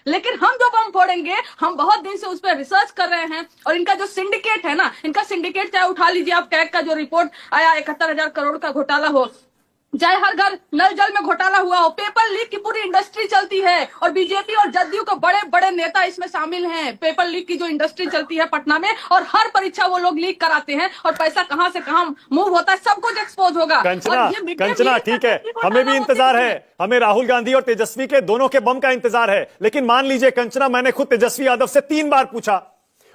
लेकिन हम जो बम फोड़ेंगे, हम बहुत दिन से उस पर रिसर्च कर रहे हैं। और इनका जो सिंडिकेट है ना, इनका सिंडिकेट चाहे उठा लीजिए आप, कैग का जो रिपोर्ट आया 71,000 करोड़ का घोटाला हो, चाहे हर घर नल जल में घोटाला हुआ हो, पेपर लीक की पूरी इंडस्ट्री चलती है और बीजेपी और जदयू के बड़े बड़े नेता इसमें शामिल हैं। पेपर लीक की जो इंडस्ट्री चलती है पटना में, और हर परीक्षा वो लोग लीक कराते हैं और पैसा कहां से कहां मूव होता है, सब कुछ एक्सपोज होगा। कंचना ठीक है, हमें भी इंतजार है, हमें राहुल गांधी और तेजस्वी के दोनों के बम का इंतजार है। लेकिन मान लीजिए कंचना, मैंने खुद तेजस्वी यादव से 3 बार पूछा,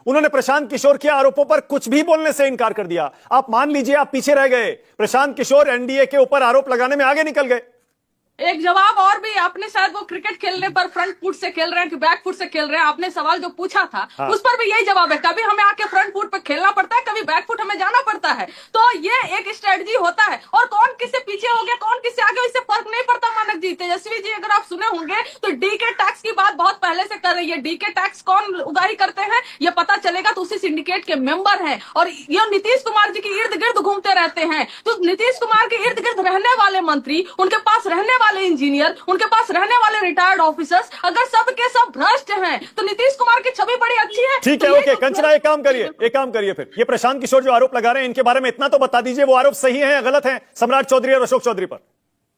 उन्होंने प्रशांत किशोर के आरोपों पर कुछ भी बोलने से इनकार कर दिया। आप मान लीजिए आप पीछे रह गए, प्रशांत किशोर एनडीए के ऊपर आरोप लगाने में आगे निकल गए। एक जवाब और भी, आपने शायद वो क्रिकेट खेलने पर फ्रंट फुट से खेल रहे हैं कि बैक फुट से खेल रहे हैं, आपने सवाल जो पूछा था हाँ। उस पर भी यही जवाब है, कभी हमें आके फ्रंट फुट पे खेलना पड़ता है, कभी बैक फुट हमें जाना पड़ता है। तो ये एक स्ट्रेटजी होता है, और कौन किससे पीछे हो गया कौन किससे आगे, इससे फर्क नहीं पड़ता। मानक जी, तेजस्वी जी, अगर आप सुने होंगे तो डीके टैक्स की बात बहुत पहले से कर रही है। डीके टैक्स कौन उगाही करते हैं ये पता चलेगा तो उसी सिंडिकेट के मेंबर हैं, और ये नीतीश कुमार जी के इर्द गिर्द घूमते रहते हैं। तो नीतीश कुमार के इर्द गिर्द रहने वाले मंत्री, उनके पास रहने वाले इंजीनियर, उनके पास रहने वाले रिटायर्ड ऑफिसर्स, अगर सब के सब भ्रष्ट हैं तो नीतीश कुमार की छवि बड़ी अच्छी है। ठीक है, ओके कंचना, एक काम करिए फिर, ये प्रशांत किशोर जो आरोप लगा रहे हैं इनके बारे में इतना तो बता दीजिए, वो आरोप सही है या गलत है सम्राट चौधरी और अशोक चौधरी पर?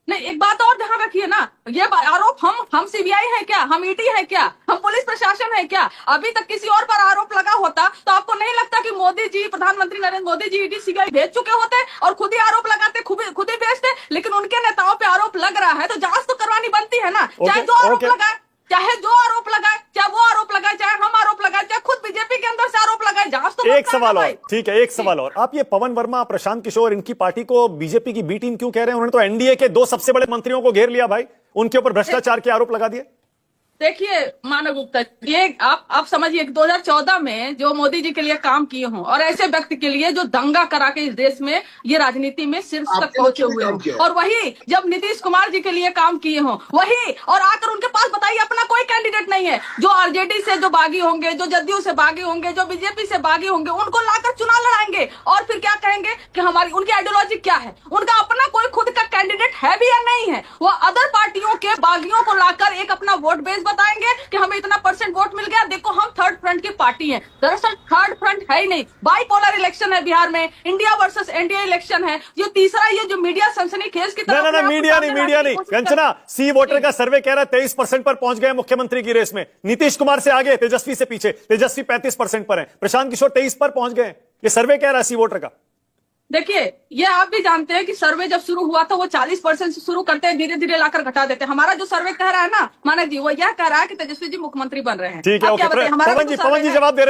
नहीं, एक बात और ध्यान रखिए ना, ये आरोप हम सीबीआई है क्या, हम ईडी है क्या, हम पुलिस प्रशासन है क्या? अभी तक किसी और पर आरोप लगा होता तो आपको नहीं लगता कि मोदी जी, प्रधानमंत्री नरेंद्र मोदी जी ईडी सीबीआई भेज चुके होते और खुद ही आरोप लगाते, खुद ही भेजते? लेकिन उनके नेताओं पे आरोप लग रहा है तो जांच तो करवानी बनती है ना। चाहे जो आरोप लगाए, चाहे जो आरोप लगाए, चाहे वो आरोप लगाए, चाहे हम आरोप लगाए, चाहे खुद बीजेपी के अंदर से आरोप लगाए, जांच तो एक सवाल और, ठीक है, एक सवाल और, आप ये पवन वर्मा, प्रशांत किशोर, इनकी पार्टी को बीजेपी की बी टीम क्यों कह रहे हैं? उन्होंने तो एनडीए के 2 सबसे बड़े मंत्रियों को घेर लिया भाई, उनके ऊपर भ्रष्टाचार के आरोप लगा दिए। देखिए मानव गुप्ता, ये आप समझिए 2014 में जो मोदी जी के लिए काम किए हों, और ऐसे व्यक्ति के लिए जो दंगा करा के इस देश में ये राजनीति में शीर्ष तक पहुंचे हुए हैं, और वही जब नीतीश कुमार जी के लिए काम किए हों, वही और आकर उनके पास बताइए अपना कोई कैंडिडेट नहीं है, जो आरजेडी से जो बागी होंगे, जो जदयू से बागी होंगे, जो बीजेपी से बागी होंगे, उनको लाकर चुनाव लड़ाएंगे और फिर क्या कहेंगे कि हमारी उनकी आइडियोलॉजी क्या है? उनका अपना कोई खुद का कैंडिडेट है भी या नहीं है? वो अदर पार्टियों के बागियों को लाकर एक अपना वोट बेस बताएंगे कि हमें इतना % वोट मिल गया, देखो हम थर्ड फ्रंट की पार्टी हैं। दरअसल थर्ड फ्रंट है ही नहीं, बाइपोलर इलेक्शन है बिहार में, इंडिया वर्सेस एनडीए इलेक्शन है। जो तीसरा ये जो मीडिया सनसनीखेज की तरफ, ना मीडिया नहीं कंचना, सी वोटर का सर्वे कह रहा है 23% पर पहुंच गए मुख्यमंत्री की रेस में, नीतीश कुमार से आगे, तेजस्वी से पीछे, तेजस्वी 35% पर है, प्रशांत किशोर 23 पर पहुंच गए, ये सर्वे कह रहा है सी वोटर का। देखिए, ये आप भी जानते हैं कि सर्वे जब शुरू हुआ था वो 40% से शुरू करते हैं, धीरे धीरे लाकर घटा देते हैं। हमारा जो सर्वे कह रहा है ना मानक जी, वो यह कह रहा है कि तेजस्वी जी मुख्यमंत्री बन रहे हैं। ठीक है, ओके, पवन जी जवाब दे रहे हैं।